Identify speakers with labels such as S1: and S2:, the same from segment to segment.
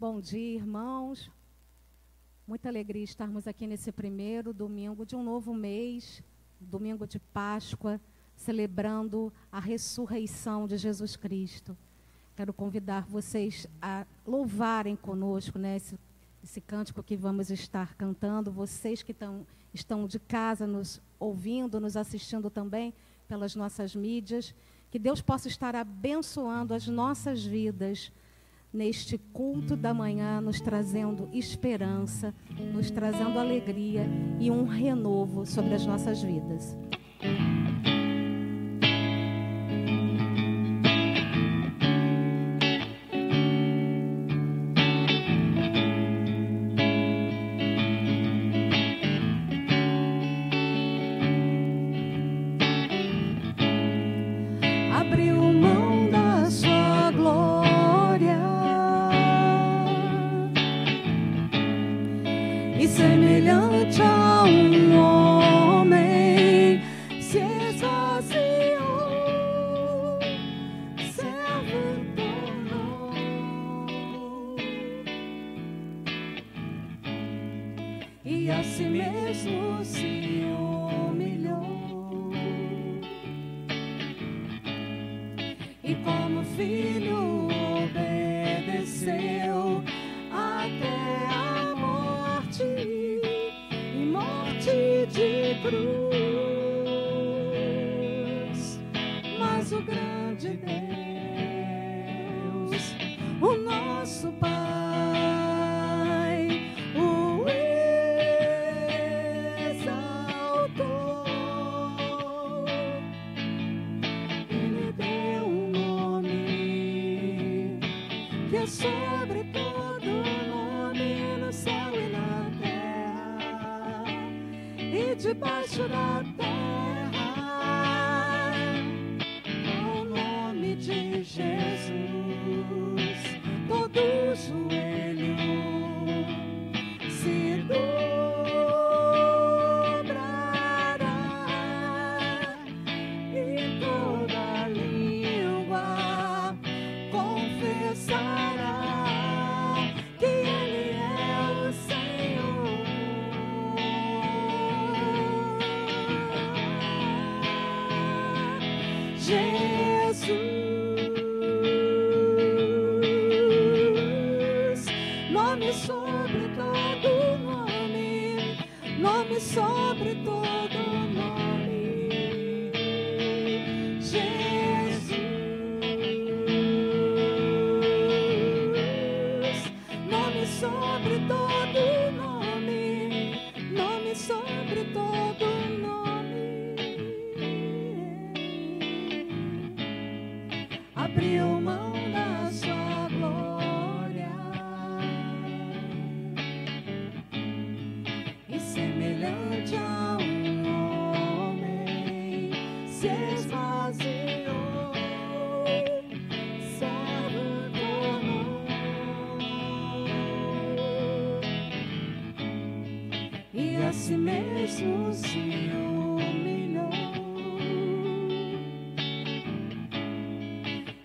S1: Bom dia, irmãos. Muita alegria estarmos aqui nesse primeiro domingo de um novo mês, domingo de Páscoa, celebrando a ressurreição de Jesus Cristo. Quero convidar vocês a louvarem conosco, né, esse cântico que vamos estar cantando. Vocês que estão de casa nos ouvindo, nos assistindo também pelas nossas mídias. Que Deus possa estar abençoando as nossas vidas neste culto da manhã, nos trazendo esperança, nos trazendo alegria e um renovo sobre as nossas vidas.
S2: Semelhante a um homem se esvaziou, servo tornou, e a si mesmo se humilhou, e como filho obedeceu até a morte, e morte de cruz. Mas o grande Deus, o nosso Pai, o exaltou. Ele deu um nome que é sobre todo nome no céu e na terra e debaixo da terra. Ao nome de Jesus, todo joelho se dobrará e toda língua confessará que Ele é o Senhor. Jesus, nome sobre todo nome, nome sobre todo nome. Jesus, nome sobre todo nome, nome sobre todo nome. Abriu mão da sua glória e semelhante a um homem se esvaziou, servo tornou, e a si mesmo se humilhou,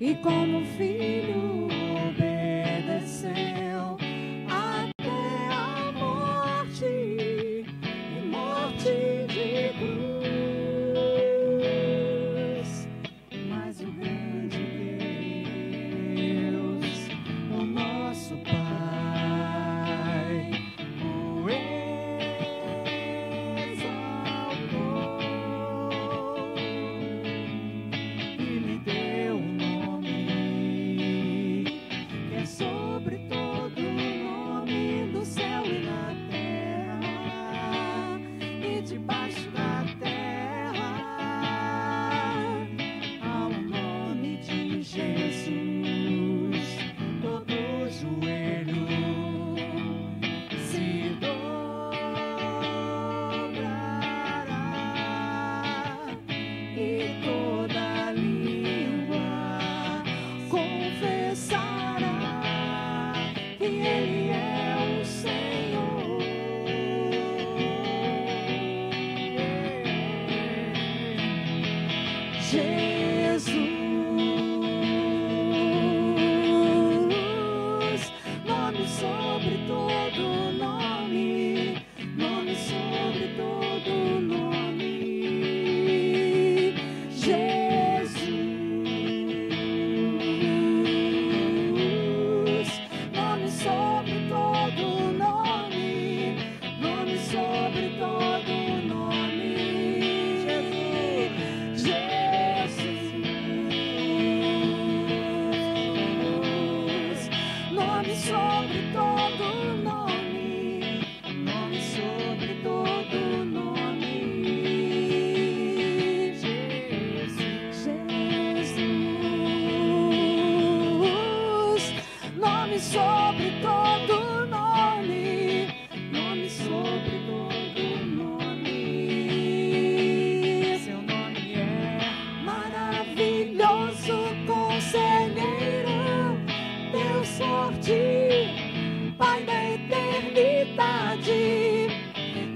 S2: e como filho obedeceu até a morte, e morte de cruz. Mas o grande Deus, o nosso Pai, o exaltou. Ele deu um nome que é sobre todo nome do céu e na terra e debaixo da terra. Ao nome de Jesus, todo joelho se dobrará e toda língua confessará que Ele é o Senhor. Jesus, nome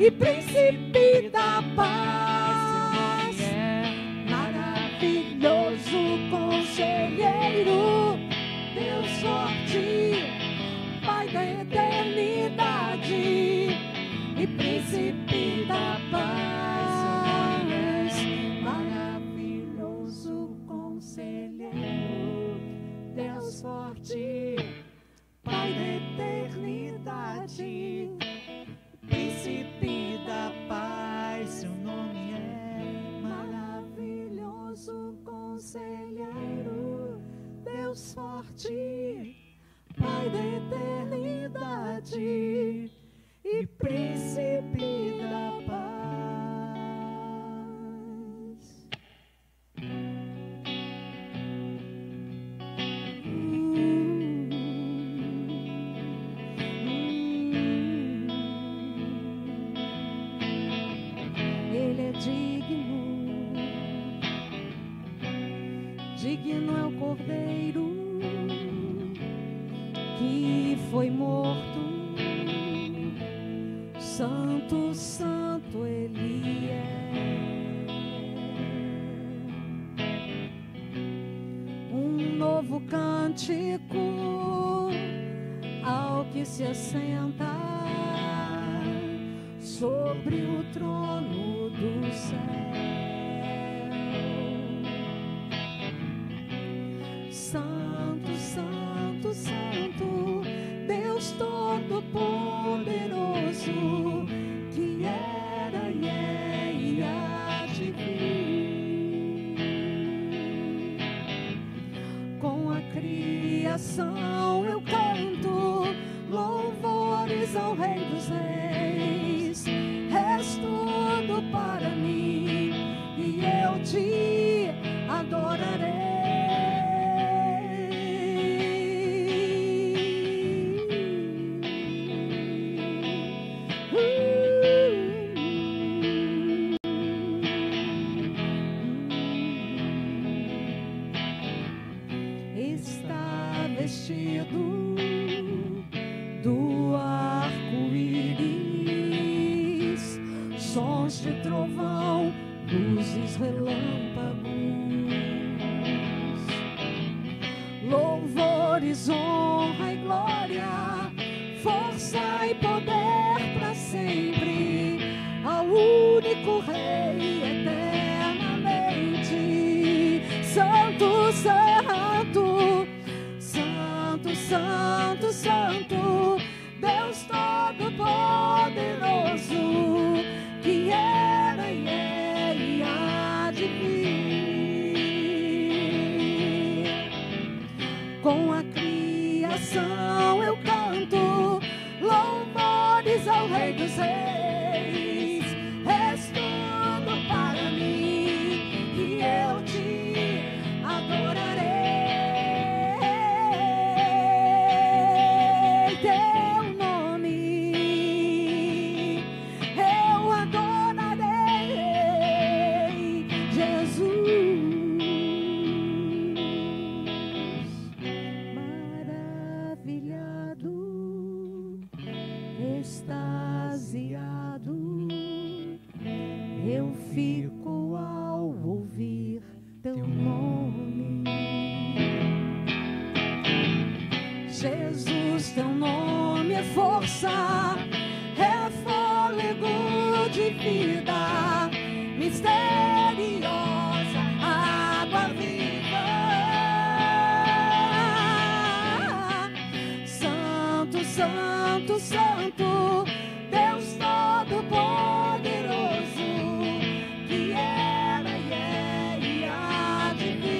S2: e príncipe da paz, maravilhoso conselheiro, Deus forte, Pai da eternidade e príncipe da paz, maravilhoso conselheiro, Deus forte, Pai da eternidade, príncipe da paz, seu nome é maravilhoso conselheiro, Deus forte, Pai da eternidade e príncipe da paz. Ele é digno, digno é o Cordeiro que foi morto, santo, santo ele é. Um novo cântico ao que se assenta sobre o trono do céu. Santo, santo, santo, Deus Todo-Poderoso, que era e é e há de vir. Com a criação eu canto louvores ao Rei dos Reis. És tudo para mim e eu te adorarei. Está vestido do arco-íris, sons de trovão, luzes, relâmpagos, louvores, honra e glória, força e poder para sempre, ao único Rei eternamente. Santo, santo, santo, santo, santo, Deus Todo-Poderoso, que era e é e há de vir. Com a criação eu canto louvores ao Rei dos Reis. És tudo para mim e eu te adorarei. Teu nome eu adorarei, Jesus. Maravilhado, extasiado, eu fico ao ouvir teu nome. Jesus, teu nome é força, é fôlego de vida, misteriosa água viva. Santo, santo, santo, Deus Todo-Poderoso, que era e é e há de vir.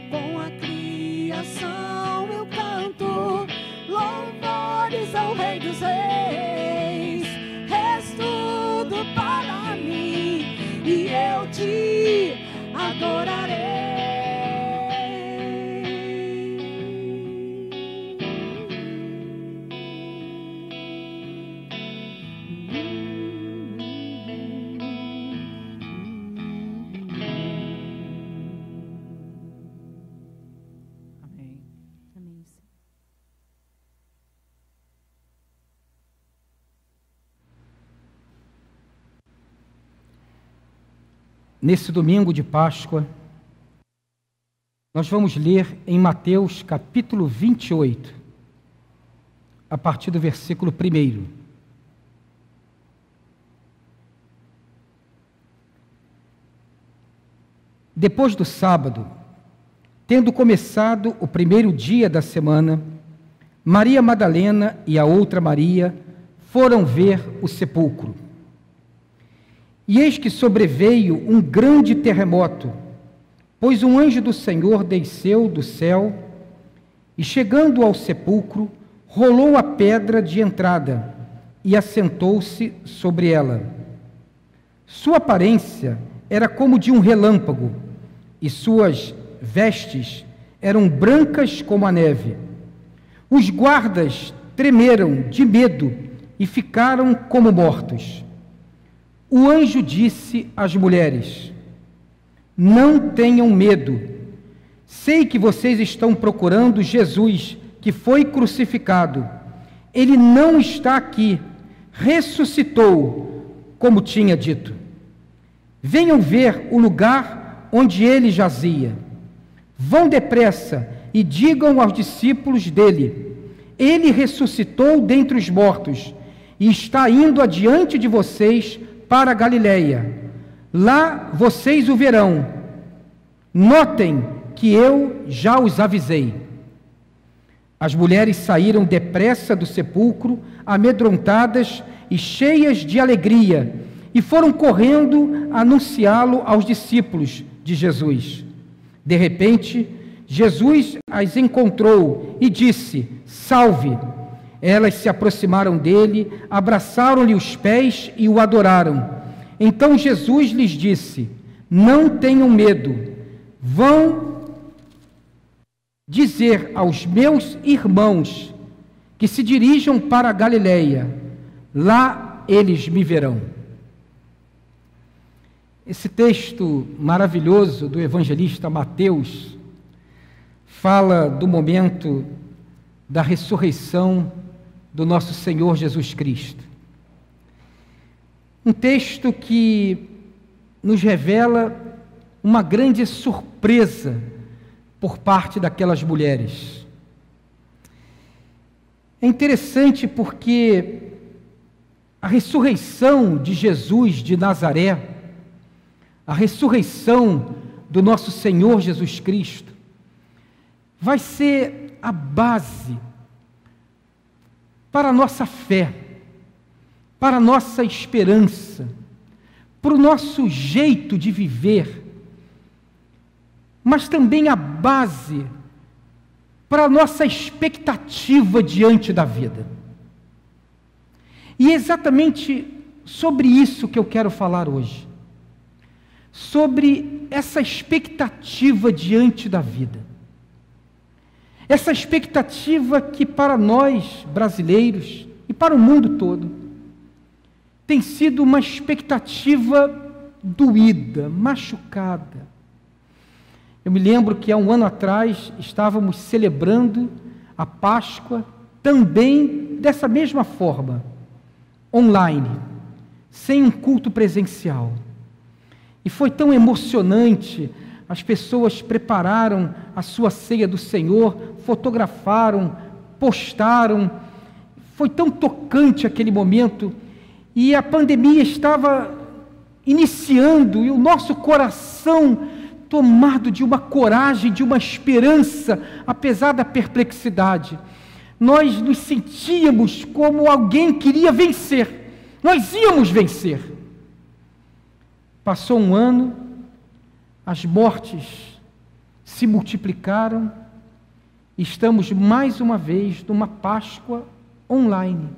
S2: Com a criação eu canto louvores ao Rei dos Reis. És tudo para mim e eu te adorarei.
S1: Amém, Senhor.
S3: nesse domingo de Páscoa, nós vamos ler em Mateus capítulo 28, a partir do versículo 1. Depois do sábado, tendo começado o primeiro dia da semana, Maria Madalena e a outra Maria foram ver o sepulcro. E eis que sobreveio um grande terremoto, pois um anjo do Senhor desceu do céu e, chegando ao sepulcro, rolou a pedra de entrada e assentou-se sobre ela. Sua aparência era como de um relâmpago, e suas vestes eram brancas como a neve. Os guardas tremeram de medo e ficaram como mortos. O anjo disse às mulheres: não tenham medo. Sei que vocês estão procurando Jesus, que foi crucificado. Ele não está aqui, ressuscitou, como tinha dito. Venham ver o lugar onde ele jazia. Vão depressa e digam aos discípulos dele: ele ressuscitou dentre os mortos e está indo adiante de vocês para a Galileia. Lá vocês o verão. Notem que eu já os avisei. As mulheres saíram depressa do sepulcro, amedrontadas e cheias de alegria, e foram correndo anunciá-lo aos discípulos de Jesus. De repente, Jesus as encontrou e disse: salve! Elas se aproximaram dele, abraçaram-lhe os pés e o adoraram. Então Jesus lhes disse: não tenham medo. Vão dizer aos meus irmãos que se dirijam para a Galileia. Lá eles me verão. Esse texto maravilhoso do evangelista Mateus fala do momento da ressurreição do nosso Senhor Jesus Cristo. Um texto que nos revela uma grande surpresa por parte daquelas mulheres. É interessante porque a ressurreição de Jesus de Nazaré, a ressurreição do nosso Senhor Jesus Cristo, vai ser a base para a nossa fé, para a nossa esperança, para o nosso jeito de viver, mas também a base para a nossa expectativa diante da vida. E é exatamente sobre isso que eu quero falar hoje, sobre essa expectativa diante da vida. Essa expectativa que para nós, brasileiros, e para o mundo todo, tem sido uma expectativa doída, machucada. Eu me lembro que há um ano atrás estávamos celebrando a Páscoa também dessa mesma forma, online, sem um culto presencial. E foi tão emocionante. As pessoas prepararam a sua ceia do Senhor, fotografaram, postaram. Foi tão tocante aquele momento. E a pandemia estava iniciando, e o nosso coração, tomado de uma coragem, de uma esperança, apesar da perplexidade, nós nos sentíamos como alguém que queria vencer. Nós íamos vencer. Passou um ano, as mortes se multiplicaram, e estamos mais uma vez numa Páscoa online,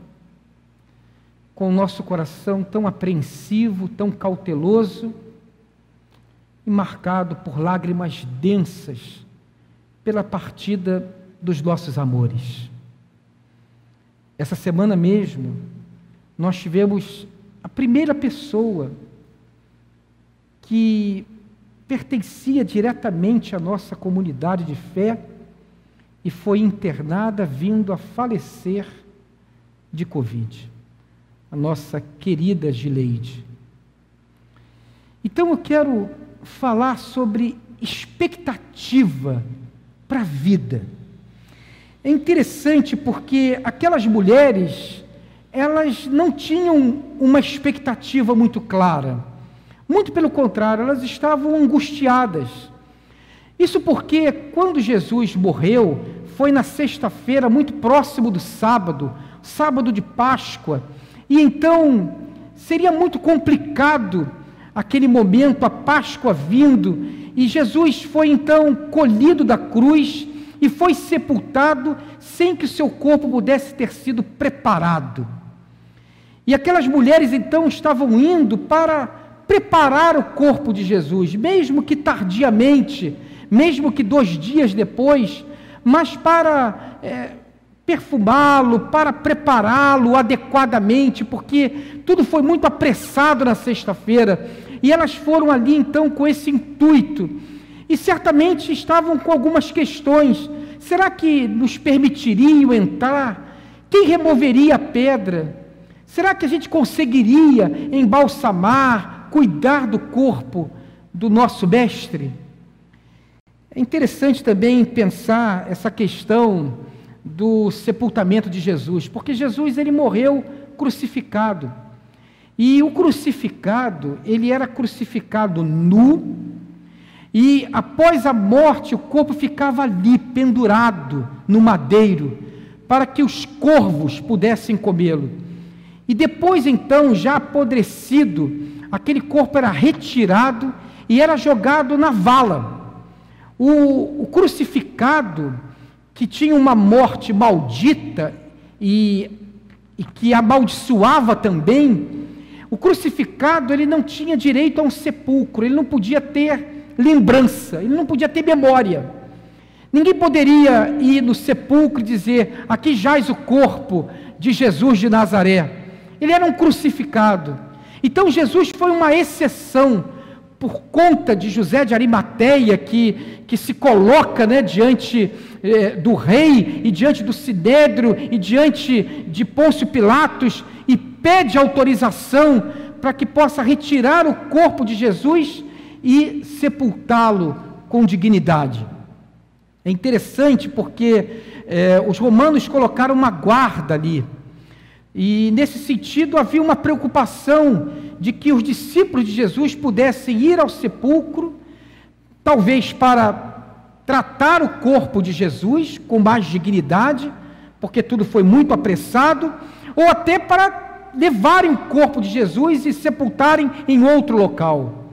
S3: com o nosso coração tão apreensivo, tão cauteloso, e marcado por lágrimas densas pela partida dos nossos amores. Essa semana mesmo, nós tivemos a primeira pessoa que pertencia diretamente à nossa comunidade de fé e foi internada, vindo a falecer de Covid. A nossa querida Gileide. Então eu quero falar sobre expectativa para a vida. É interessante porque aquelas mulheres, elas não tinham uma expectativa muito clara. Muito pelo contrário, elas estavam angustiadas. Isso porque quando Jesus morreu, foi na sexta-feira, muito próximo do sábado, sábado de Páscoa, e então seria muito complicado aquele momento, a Páscoa vindo, e Jesus foi então colhido da cruz e foi sepultado sem que o seu corpo pudesse ter sido preparado. E aquelas mulheres então estavam indo para preparar o corpo de Jesus, mesmo que tardiamente, mesmo que 2 dias depois, mas para perfumá-lo, para prepará-lo adequadamente, porque tudo foi muito apressado na sexta-feira, e elas foram ali então com esse intuito, e certamente estavam com algumas questões. Será que nos permitiriam entrar? Quem removeria a pedra? Será que a gente conseguiria embalsamar, cuidar do corpo do nosso mestre? É interessante também pensar essa questão do sepultamento de Jesus, porque Jesus ele morreu crucificado, e o crucificado, ele era crucificado nu, e após a morte o corpo ficava ali, pendurado no madeiro, para que os corvos pudessem comê-lo, e depois então, já apodrecido, aquele corpo era retirado e era jogado na vala. O crucificado, que tinha uma morte maldita e que amaldiçoava também, o crucificado ele não tinha direito a um sepulcro, ele não podia ter lembrança, ele não podia ter memória. Ninguém poderia ir no sepulcro e dizer, aqui jaz o corpo de Jesus de Nazaré. Ele era um crucificado. Então Jesus foi uma exceção, por conta de José de Arimateia, que se coloca, né, diante do rei, e diante do Sinédrio, e diante de Pôncio Pilatos, e pede autorização para que possa retirar o corpo de Jesus e sepultá-lo com dignidade. É interessante porque os romanos colocaram uma guarda ali, e nesse sentido havia uma preocupação de que os discípulos de Jesus pudessem ir ao sepulcro, talvez para tratar o corpo de Jesus com mais dignidade, porque tudo foi muito apressado, ou até para levarem o corpo de Jesus e sepultarem em outro local.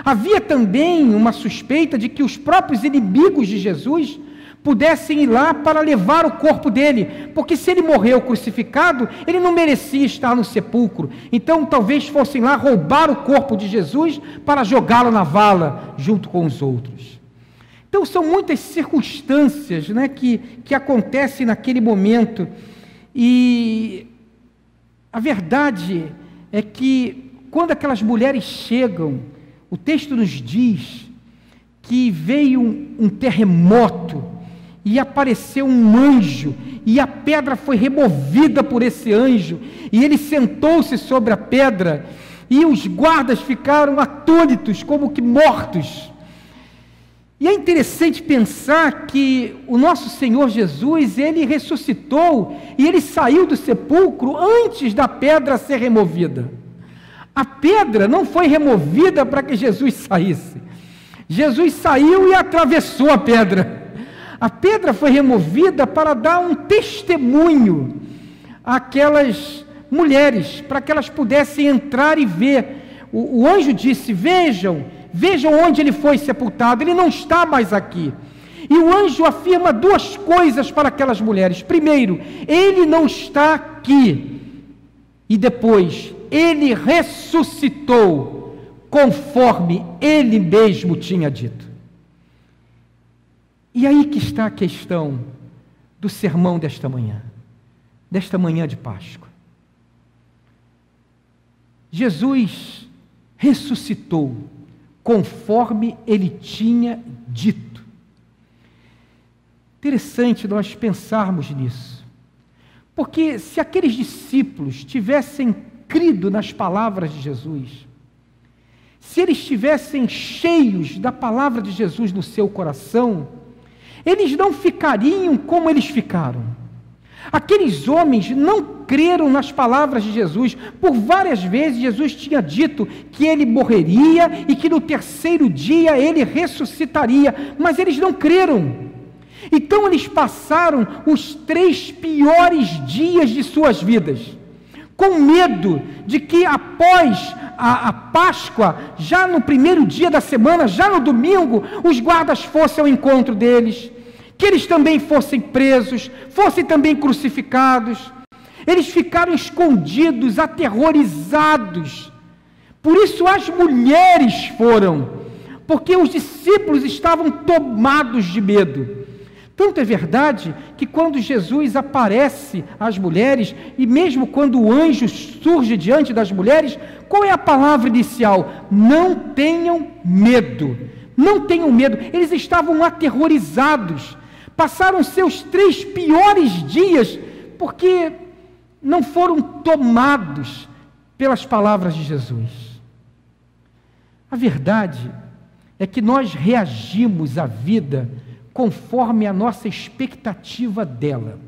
S3: Havia também uma suspeita de que os próprios inimigos de Jesus pudessem ir lá para levar o corpo dele, porque se ele morreu crucificado, ele não merecia estar no sepulcro. Então talvez fossem lá roubar o corpo de Jesus para jogá-lo na vala junto com os outros. Então são muitas circunstâncias, né, que acontecem naquele momento, e a verdade é que quando aquelas mulheres chegam, o texto nos diz que veio um terremoto, e apareceu um anjo, e a pedra foi removida por esse anjo, e ele sentou-se sobre a pedra, e os guardas ficaram atônitos, como que mortos. E é interessante pensar que o nosso Senhor Jesus, ele ressuscitou, e ele saiu do sepulcro antes da pedra ser removida. A pedra não foi removida para que Jesus saísse. Jesus saiu e atravessou a pedra. A pedra foi removida para dar um testemunho àquelas mulheres, para que elas pudessem entrar e ver. O anjo disse, vejam onde ele foi sepultado, ele não está mais aqui. E o anjo afirma 2 coisas para aquelas mulheres. Primeiro, ele não está aqui. E depois, ele ressuscitou, conforme ele mesmo tinha dito. E aí que está a questão do sermão desta manhã de Páscoa. Jesus ressuscitou, conforme ele tinha dito. Interessante nós pensarmos nisso, porque se aqueles discípulos tivessem crido nas palavras de Jesus, se eles estivessem cheios da palavra de Jesus no seu coração, eles não ficariam como eles ficaram. Aqueles homens não creram nas palavras de Jesus. Por várias vezes Jesus tinha dito que ele morreria e que no terceiro dia ele ressuscitaria, mas eles não creram. Então eles passaram os 3 piores dias de suas vidas, com medo de que após a Páscoa, já no primeiro dia da semana, já no domingo, os guardas fossem ao encontro deles, que eles também fossem presos, fossem também crucificados. Eles ficaram escondidos, aterrorizados. Por isso as mulheres foram, porque os discípulos estavam tomados de medo. Tanto é verdade que quando Jesus aparece às mulheres, e mesmo quando o anjo surge diante das mulheres, qual é a palavra inicial? Não tenham medo. Não tenham medo. Eles estavam aterrorizados. Passaram seus 3 piores dias, porque não foram tomados pelas palavras de Jesus. A verdade é que nós reagimos à vida conforme a nossa expectativa dela.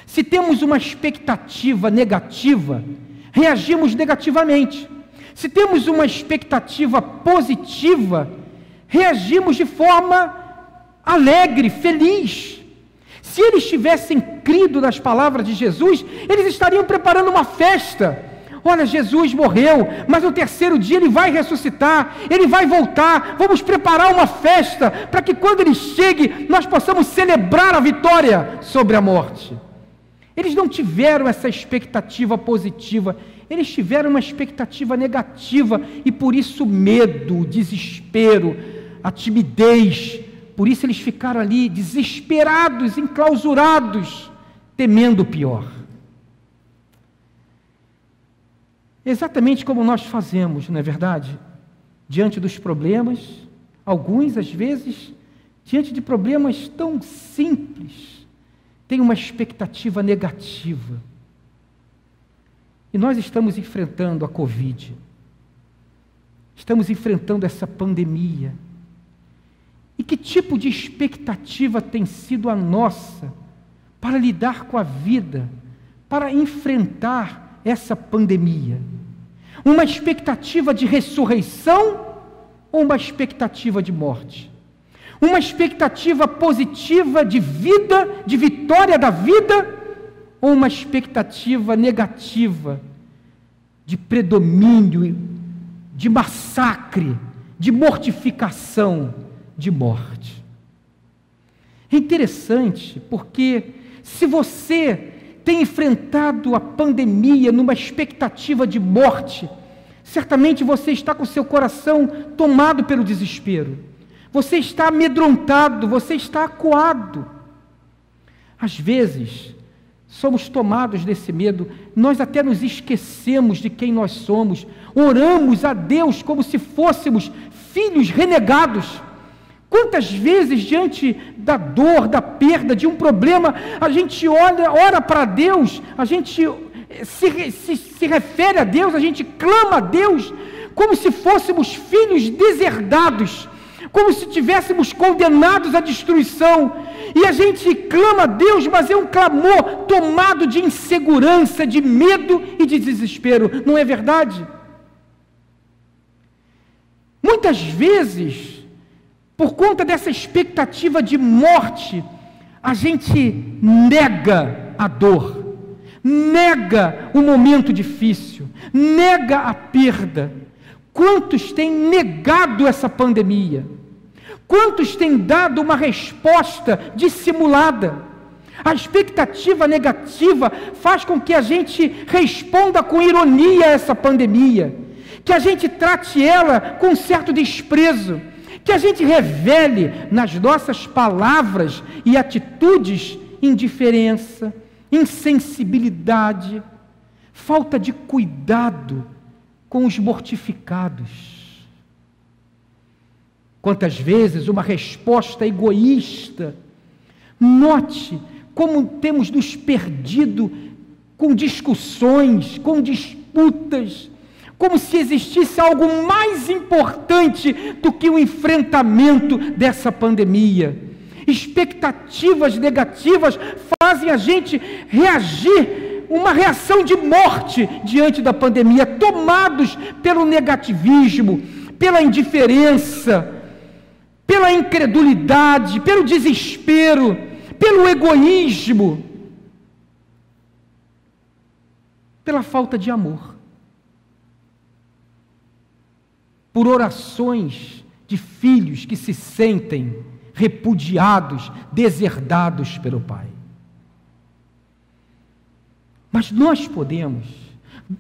S3: Se temos uma expectativa negativa, reagimos negativamente. Se temos uma expectativa positiva, reagimos de forma alegre, feliz. Se eles tivessem crido nas palavras de Jesus, eles estariam preparando uma festa. Olha, Jesus morreu, mas no terceiro dia ele vai ressuscitar, ele vai voltar, vamos preparar uma festa, para que quando ele chegue, nós possamos celebrar a vitória sobre a morte. Eles não tiveram essa expectativa positiva, eles tiveram uma expectativa negativa, e por isso medo, o desespero, a timidez. Por isso eles ficaram ali desesperados, enclausurados, temendo o pior. Exatamente como nós fazemos, não é verdade? Diante dos problemas, alguns, às vezes, diante de problemas tão simples, têm uma expectativa negativa. E nós estamos enfrentando a Covid, estamos enfrentando essa pandemia. E que tipo de expectativa tem sido a nossa para lidar com a vida, para enfrentar essa pandemia? Uma expectativa de ressurreição ou uma expectativa de morte? Uma expectativa positiva de vida, de vitória da vida, ou uma expectativa negativa de predomínio, de massacre, de mortificação, de morte? É interessante, porque se você tem enfrentado a pandemia numa expectativa de morte, certamente você está com seu coração tomado pelo desespero, você está amedrontado, você está acuado. Às vezes, somos tomados desse medo, nós até nos esquecemos de quem nós somos, oramos a Deus como se fôssemos filhos renegados. Quantas vezes, diante da dor, da perda, de um problema, a gente ora para Deus, a gente se refere a Deus, a gente clama a Deus, como se fôssemos filhos deserdados, como se estivéssemos condenados à destruição, e a gente clama a Deus, mas é um clamor tomado de insegurança, de medo e de desespero, não é verdade? Muitas vezes, por conta dessa expectativa de morte, a gente nega a dor, nega o momento difícil, nega a perda. Quantos têm negado essa pandemia? Quantos têm dado uma resposta dissimulada? A expectativa negativa faz com que a gente responda com ironia a essa pandemia, que a gente trate ela com um certo desprezo, que a gente revele nas nossas palavras e atitudes indiferença, insensibilidade, falta de cuidado com os mortificados. Quantas vezes uma resposta egoísta. Note como temos nos perdido com discussões, com disputas, como se existisse algo mais importante do que o enfrentamento dessa pandemia. Expectativas negativas fazem a gente reagir, uma reação de morte diante da pandemia, tomados pelo negativismo, pela indiferença, pela incredulidade, pelo desespero, pelo egoísmo, pela falta de amor, por orações de filhos que se sentem repudiados, deserdados pelo Pai. Mas nós podemos,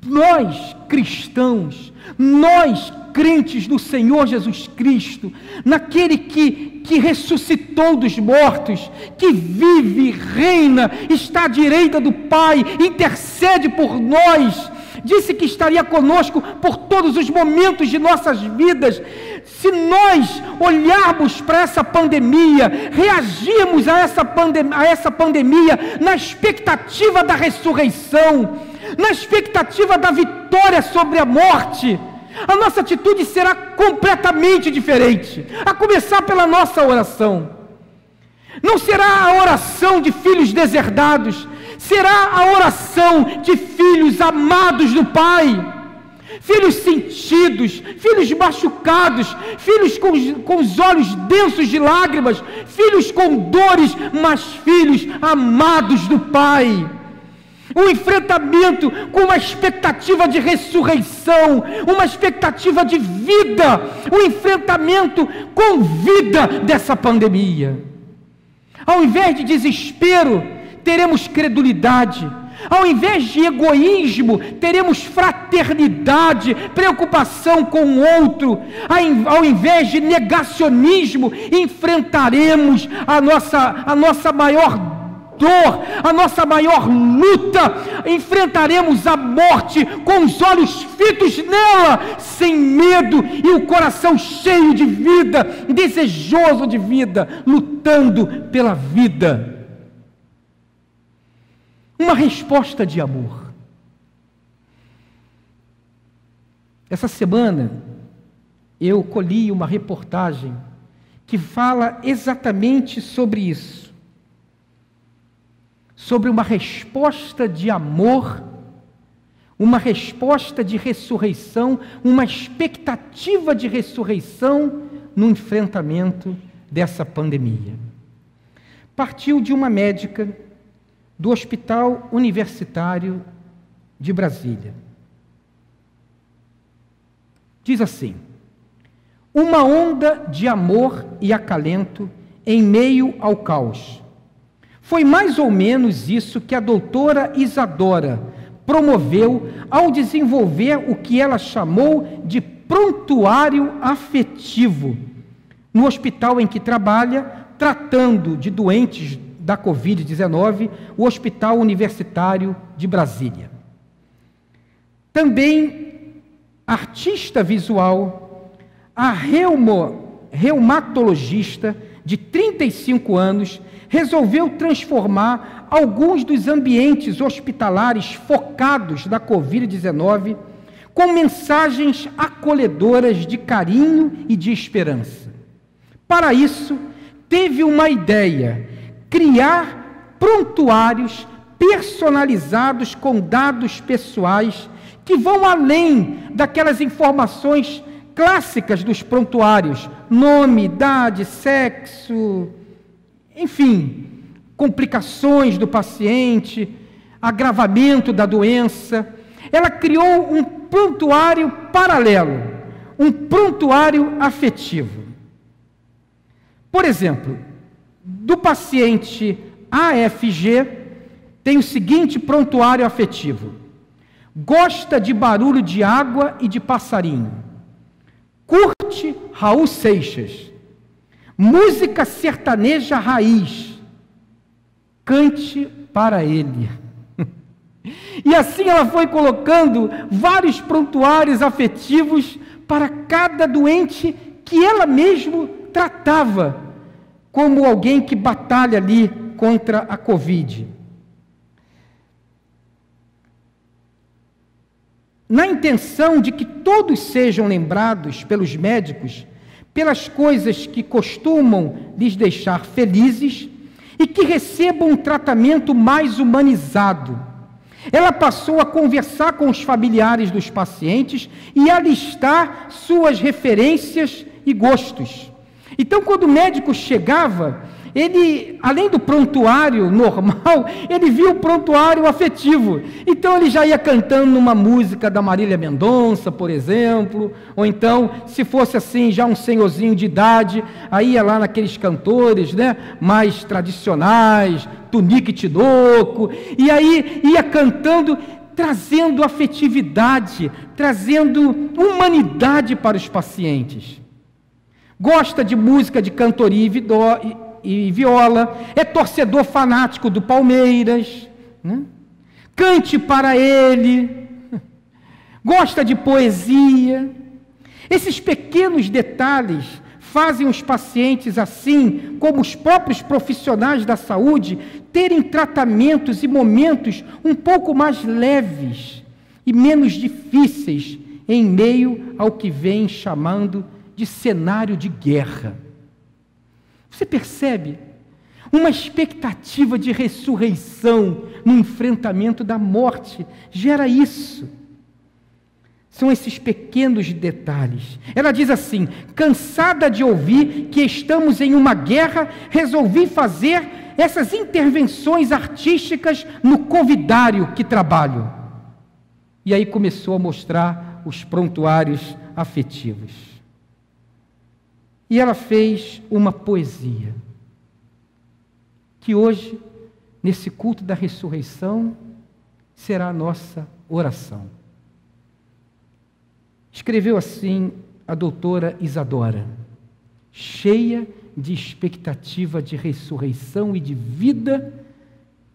S3: nós cristãos, nós crentes do Senhor Jesus Cristo, naquele que ressuscitou dos mortos, que vive, reina, está à direita do Pai, intercede por nós, disse que estaria conosco por todos os momentos de nossas vidas. Se nós olharmos para essa pandemia, reagirmos a essa pandemia na expectativa da ressurreição, na expectativa da vitória sobre a morte, a nossa atitude será completamente diferente, a começar pela nossa oração. Não será a oração de filhos deserdados, será a oração de filhos amados do Pai, filhos sentidos, filhos machucados, filhos com os olhos densos de lágrimas, filhos com dores, mas filhos amados do Pai. Um enfrentamento com uma expectativa de ressurreição, uma expectativa de vida, um enfrentamento com vida dessa pandemia. Ao invés de desespero, teremos credulidade. Ao invés de egoísmo, teremos fraternidade, preocupação com o outro. Ao invés de negacionismo, enfrentaremos a nossa maior dor, a nossa maior luta. Enfrentaremos a morte com os olhos fitos nela, sem medo e o coração cheio de vida, desejoso de vida, lutando pela vida. Uma resposta de amor. Essa semana eu colhi uma reportagem que fala exatamente sobre isso, sobre uma resposta de amor, uma resposta de ressurreição, uma expectativa de ressurreição no enfrentamento dessa pandemia. Partiu de uma médica do Hospital Universitário de Brasília. Diz assim: uma onda de amor e acalento em meio ao caos. Foi mais ou menos isso que a doutora Isadora promoveu ao desenvolver o que ela chamou de prontuário afetivo, no hospital em que trabalha, tratando de doentes da Covid-19, o Hospital Universitário de Brasília. Também artista visual, a reumatologista de 35 anos, resolveu transformar alguns dos ambientes hospitalares focados na Covid-19 com mensagens acolhedoras de carinho e de esperança. Para isso, teve uma ideia: criar prontuários personalizados com dados pessoais que vão além daquelas informações clássicas dos prontuários: nome, idade, sexo, enfim, complicações do paciente, agravamento da doença. Ela criou um prontuário paralelo, um prontuário afetivo. Por exemplo, do paciente AFG, tem o seguinte prontuário afetivo: gosta de barulho de água e de passarinho, curte Raul Seixas, música sertaneja raiz, cante para ele. E assim ela foi colocando vários prontuários afetivos para cada doente que ela mesma tratava como alguém que batalha ali contra a Covid. na intenção de que todos sejam lembrados pelos médicos pelas coisas que costumam lhes deixar felizes e que recebam um tratamento mais humanizado. Ela passou a conversar com os familiares dos pacientes e a listar suas referências e gostos. Então, quando o médico chegava, ele, além do prontuário normal, ele via o prontuário afetivo. Então, ele já ia cantando uma música da Marília Mendonça, por exemplo, ou então, se fosse assim, já um senhorzinho de idade, aí ia lá naqueles cantores, né, mais tradicionais, Tunique Tinoco, e aí ia cantando, trazendo afetividade, trazendo humanidade para os pacientes. Gosta de música de cantoria e viola, é torcedor fanático do Palmeiras, né? Cante para ele, gosta de poesia. Esses pequenos detalhes fazem os pacientes, assim como os próprios profissionais da saúde, terem tratamentos e momentos um pouco mais leves e menos difíceis em meio ao que vem chamando de cenário de guerra. Você percebe? Uma expectativa de ressurreição no enfrentamento da morte gera isso. São esses pequenos detalhes. Ela diz assim: cansada de ouvir que estamos em uma guerra, resolvi fazer essas intervenções artísticas no covidário que trabalho. E aí começou a mostrar os prontuários afetivos. E ela fez uma poesia, que hoje, nesse culto da ressurreição, será a nossa oração. Escreveu assim a doutora Isadora, cheia de expectativa de ressurreição e de vida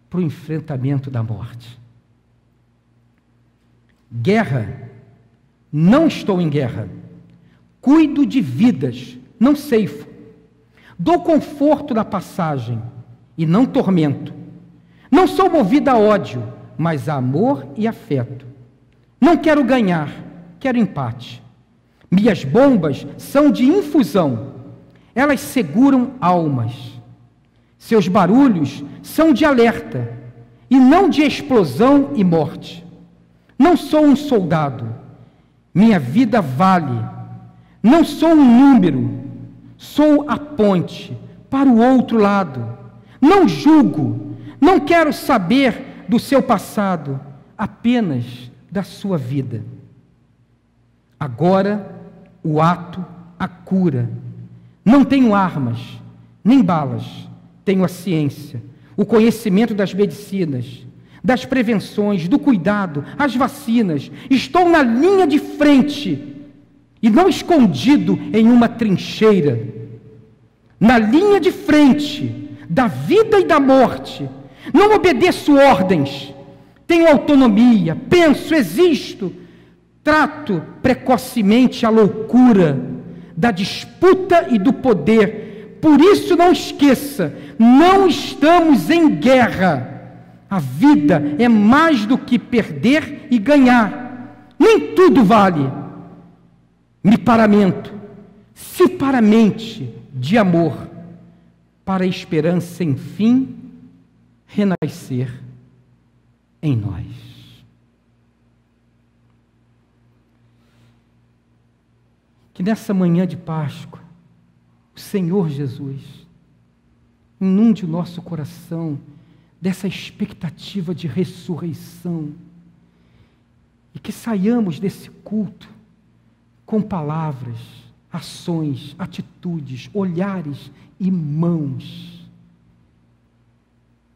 S3: para o enfrentamento da morte. Guerra, não estou em guerra, cuido de vidas, não ceifo, dou conforto na passagem e não tormento. Não sou movida a ódio, mas a amor e afeto. Não quero ganhar, quero empate. Minhas bombas são de infusão, elas seguram almas. Seus barulhos são de alerta e não de explosão e morte. Não sou um soldado, minha vida vale. Não sou um número, sou a ponte para o outro lado. Não julgo, não quero saber do seu passado, apenas da sua vida. Agora, o ato, a cura. Não tenho armas, nem balas, tenho a ciência, o conhecimento das medicinas, das prevenções, do cuidado, as vacinas. Estou na linha de frente e não escondido em uma trincheira. Na linha de frente da vida e da morte. Não obedeço ordens, tenho autonomia, penso, existo. Trato precocemente a loucura da disputa e do poder. Por isso não esqueça, não estamos em guerra. A vida é mais do que perder e ganhar. Nem tudo vale. Me paramento, se paramente de amor, para a esperança, enfim, renascer em nós. Que nessa manhã de Páscoa, o Senhor Jesus inunde o nosso coração dessa expectativa de ressurreição e que saiamos desse culto com palavras, ações, atitudes, olhares e mãos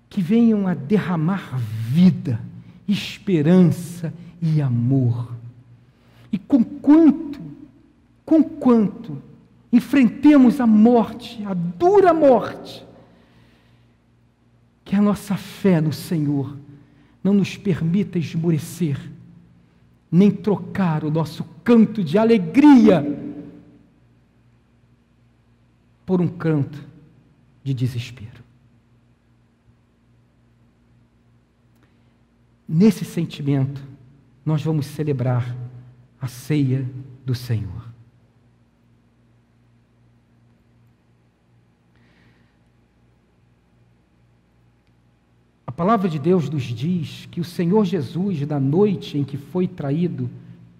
S3: que venham a derramar vida, esperança e amor. E conquanto enfrentemos a morte, a dura morte, que a nossa fé no Senhor não nos permita esmorecer, nem trocar o nosso canto de alegria por um canto de desespero. Nesse sentimento, nós vamos celebrar a ceia do Senhor. A palavra de Deus nos diz que o Senhor Jesus, na noite em que foi traído,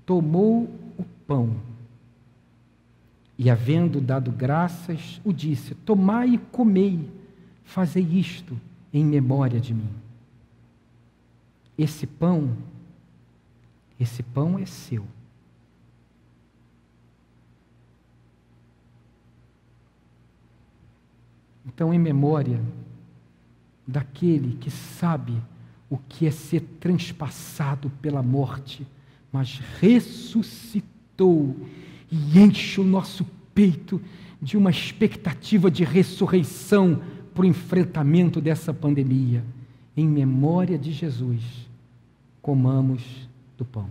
S3: tomou o pão e, havendo dado graças, o disse: tomai e comei, fazei isto em memória de mim. Esse pão é seu. Então, em memória daquele que sabe o que é ser transpassado pela morte, mas ressuscitou e enche o nosso peito de uma expectativa de ressurreição para o enfrentamento dessa pandemia. Em memória de Jesus, comamos do pão.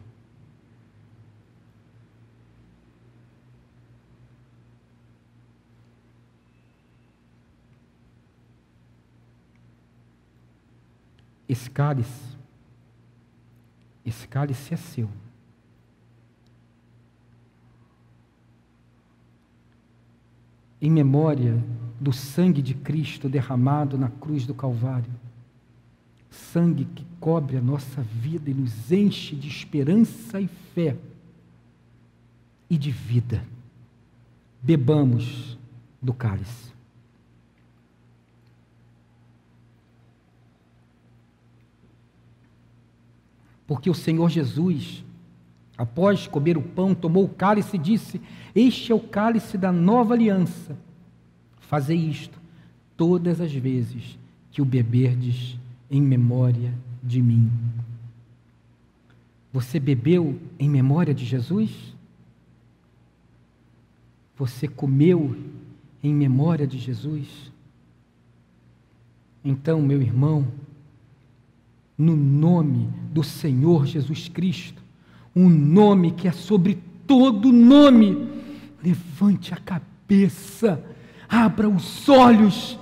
S3: Esse cálice é seu. Em memória do sangue de Cristo derramado na cruz do Calvário, sangue que cobre a nossa vida e nos enche de esperança e fé e de vida. Bebamos do cálice. Porque o Senhor Jesus, após comer o pão, tomou o cálice e disse: este é o cálice da nova aliança. Fazei isto todas as vezes que o beberdes em memória de mim. Você bebeu em memória de Jesus? Você comeu em memória de Jesus? Então, meu irmão, no nome do Senhor Jesus Cristo, um nome que é sobre todo nome, levante a cabeça, abra os olhos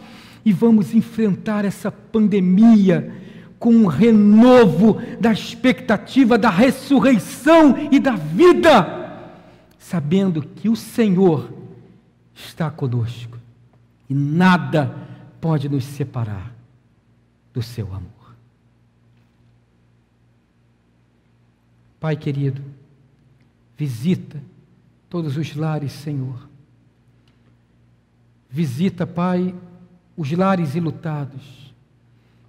S3: e vamos enfrentar essa pandemia com um renovo da expectativa da ressurreição e da vida, sabendo que o Senhor está conosco e nada pode nos separar do seu amor. Pai querido, visita todos os lares, Senhor. Visita, Pai, os lares enlutados,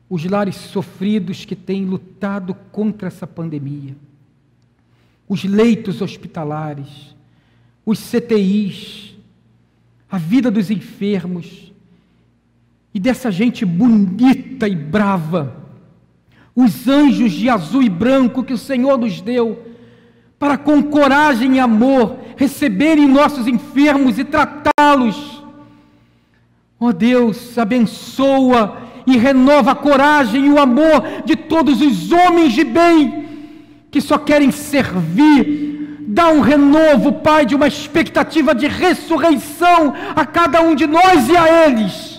S3: os lares sofridos que têm lutado contra essa pandemia, os leitos hospitalares, os CTIs, a vida dos enfermos e dessa gente bonita e brava, os anjos de azul e branco que o Senhor nos deu, para com coragem e amor receberem nossos enfermos e tratá-los. Ó Deus, abençoa e renova a coragem e o amor de todos os homens de bem que só querem servir. Dá um renovo, Pai, de uma expectativa de ressurreição a cada um de nós e a eles.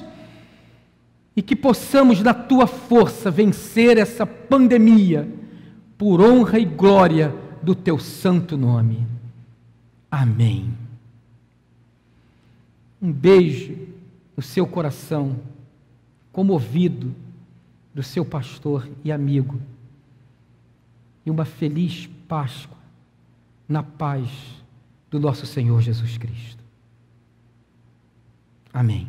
S3: E que possamos, na Tua força, vencer essa pandemia, por honra e glória do Teu santo nome. Amém. Um beijo no seu coração, comovido, do seu pastor e amigo. E uma feliz Páscoa, na paz do nosso Senhor Jesus Cristo. Amém.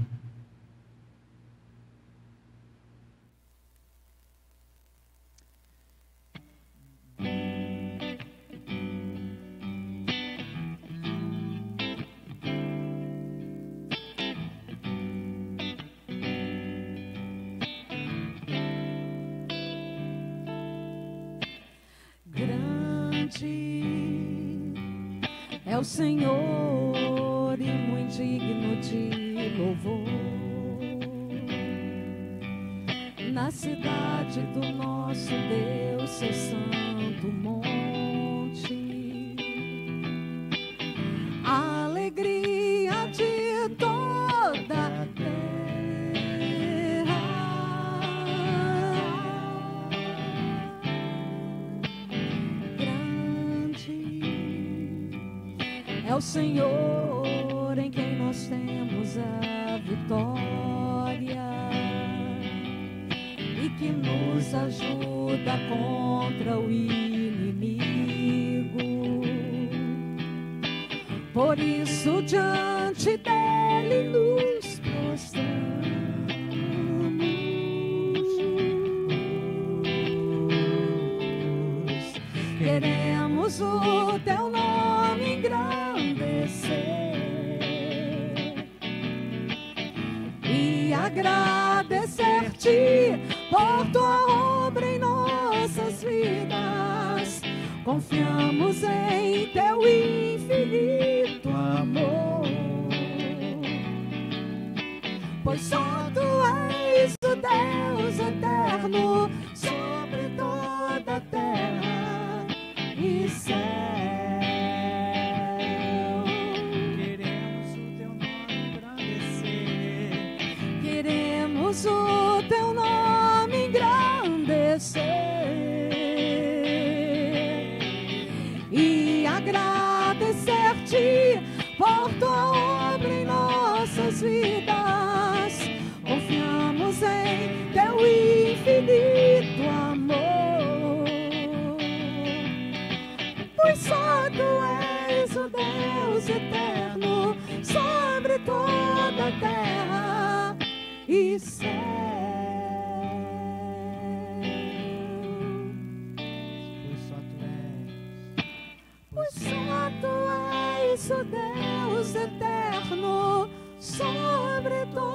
S2: É o Senhor e muito digno de louvor. Na cidade do nosso Deus, seu santo monte, a alegria de toda a terra. Grande É o Senhor em quem nós temos a vitória e que nos ajuda contra o inimigo. Por isso diante dele nos prostramos. Queremos o teu nome engrandecer e agradecer-te por tua obra em nossas vidas. Confiamos em teu infinito amor, pois só tu és o Deus eterno sobre toda a terra e céu. Queremos o teu nome engrandecer. Queremos o teu nome engrandecer e agradecer-te por tua obra em nossas vidas. Confiamos em teu infinito amor, pois só tu és o Deus eterno sobre toda a terra e céu. Pois só tu és o Deus eterno sobre toda